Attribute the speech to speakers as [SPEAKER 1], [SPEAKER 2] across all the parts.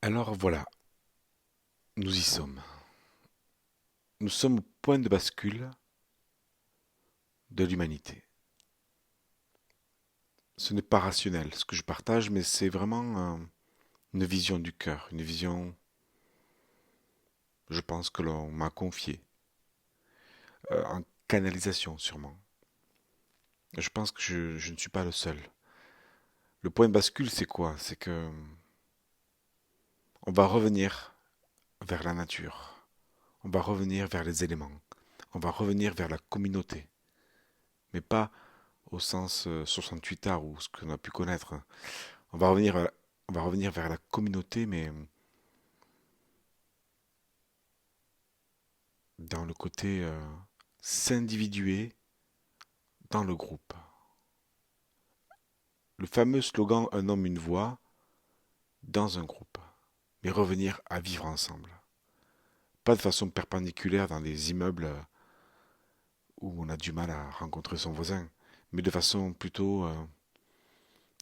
[SPEAKER 1] Alors voilà, nous y sommes. Nous sommes au point de bascule de l'humanité. Ce n'est pas rationnel ce que je partage, mais c'est vraiment une vision du cœur, une vision, je pense, que l'on m'a confiée, en canalisation sûrement. Je pense que je ne suis pas le seul. Le point de bascule, c'est quoi? C'est que on va revenir vers la nature, on va revenir vers les éléments, on va revenir vers la communauté, mais pas au sens 68 art ou ce qu'on a pu connaître. On va revenir, on va revenir vers la communauté, mais dans le côté s'individuer dans le groupe. Le fameux slogan Un homme, une voix dans un groupe, mais revenir à vivre ensemble. Pas de façon perpendiculaire dans des immeubles où on a du mal à rencontrer son voisin, mais de façon plutôt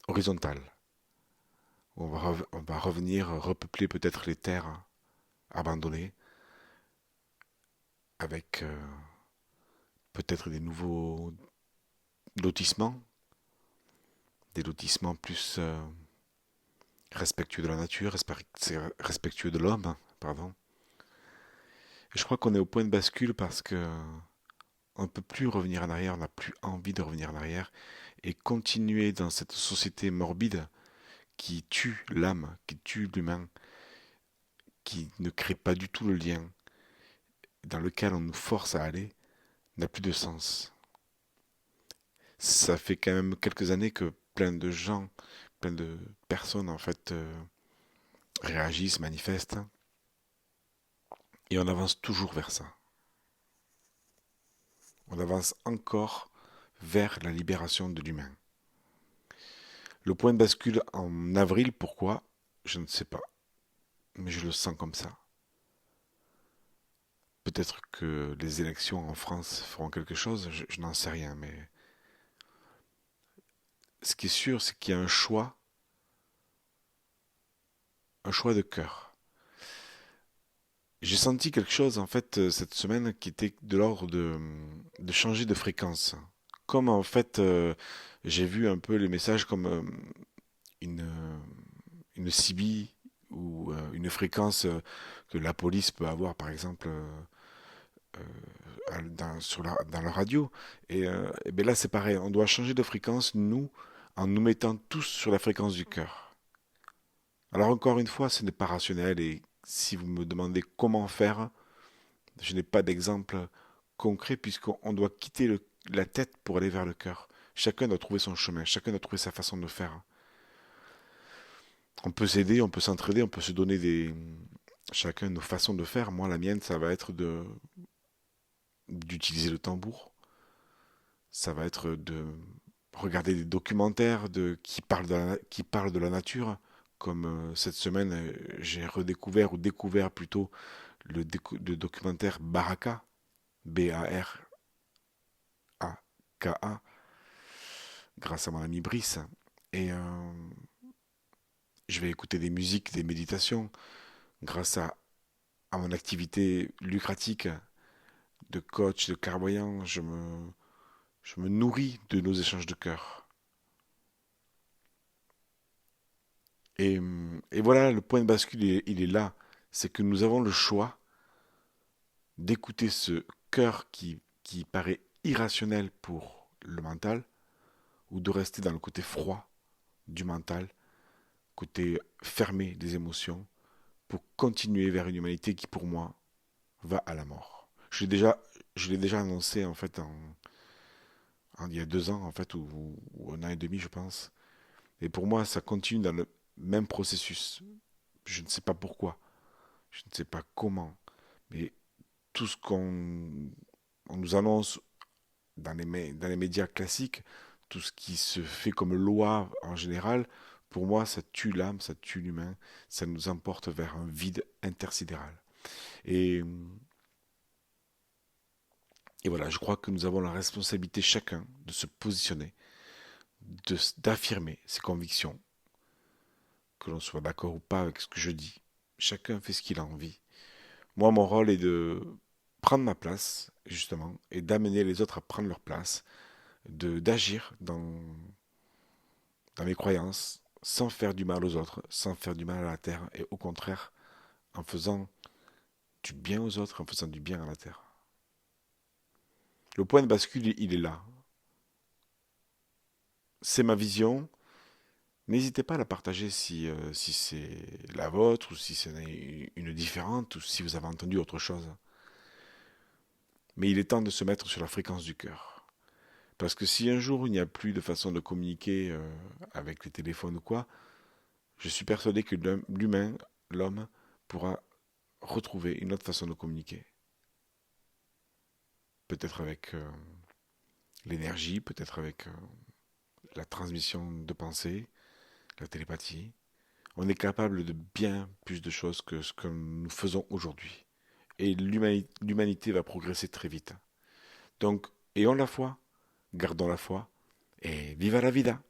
[SPEAKER 1] horizontale. On va revenir repeupler peut-être les terres abandonnées avec peut-être des nouveaux lotissements, des lotissements plus respectueux de la nature, respectueux de l'homme, pardon. Et je crois qu'on est au point de bascule parce que on ne peut plus revenir en arrière, on n'a plus envie de revenir en arrière et continuer dans cette société morbide qui tue l'âme, qui tue l'humain, qui ne crée pas du tout le lien, dans lequel on nous force à aller, n'a plus de sens. Ça fait quand même quelques années que plein de gens, plein de personnes en fait réagissent, manifestent, et on avance toujours vers ça. On avance encore vers la libération de l'humain. Le point de bascule en avril, pourquoi? Je ne sais pas, mais je le sens comme ça. Peut-être que les élections en France feront quelque chose, je n'en sais rien, mais ce qui est sûr, c'est qu'il y a un choix de cœur. J'ai senti quelque chose en fait cette semaine qui était de l'ordre de changer de fréquence. Comme en fait j'ai vu un peu les messages comme une, une CB ou une fréquence que la police peut avoir par exemple dans la radio. Et bien là c'est pareil, on doit changer de fréquence nous en nous mettant tous sur la fréquence du cœur. Alors encore une fois, ce n'est pas rationnel et si vous me demandez comment faire, je n'ai pas d'exemple concret puisqu'on doit quitter la tête pour aller vers le cœur. Chacun doit trouver son chemin, chacun doit trouver sa façon de faire. On peut s'aider, on peut s'entraider, on peut se donner chacun nos façons de faire. Moi, la mienne, ça va être d'utiliser le tambour. Ça va être de regarder des documentaires qui parlent de la nature. Comme cette semaine, j'ai redécouvert ou découvert plutôt le documentaire Baraka, Baraka, grâce à mon ami Brice. Et je vais écouter des musiques, des méditations, grâce à mon activité lucratique de coach, de clairvoyant. Je me nourris de nos échanges de cœur. Et voilà, le point de bascule, il est là. C'est que nous avons le choix d'écouter ce cœur qui paraît irrationnel pour le mental, ou de rester dans le côté froid du mental, côté fermé des émotions, pour continuer vers une humanité qui, pour moi, va à la mort. Je l'ai déjà annoncé en fait il y a 2 ans en fait ou 1 an et demi je pense. Et pour moi, ça continue dans le même processus. Je ne sais pas pourquoi, je ne sais pas comment, mais tout ce on nous annonce dans les médias classiques, tout ce qui se fait comme loi en général, pour moi, ça tue l'âme, ça tue l'humain, ça nous emporte vers un vide intersidéral. Et Et voilà, je crois que nous avons la responsabilité chacun de se positionner, d'affirmer ses convictions, que l'on soit d'accord ou pas avec ce que je dis. Chacun fait ce qu'il a envie. Moi, mon rôle est de prendre ma place, justement, et d'amener les autres à prendre leur place, de d'agir dans mes croyances, sans faire du mal aux autres, sans faire du mal à la terre, et au contraire, en faisant du bien aux autres, en faisant du bien à la terre. Le point de bascule, il est là. C'est ma vision. N'hésitez pas à la partager si c'est la vôtre, ou si c'est une différente, ou si vous avez entendu autre chose. Mais il est temps de se mettre sur la fréquence du cœur. Parce que si un jour il n'y a plus de façon de communiquer avec les téléphones ou quoi, je suis persuadé que l'humain, l'homme, pourra retrouver une autre façon de communiquer. Peut-être avec l'énergie, peut-être avec la transmission de pensée, la télépathie. On est capable de bien plus de choses que ce que nous faisons aujourd'hui. Et l'humanité va progresser très vite. Donc, ayons la foi, gardons la foi, et viva la vida!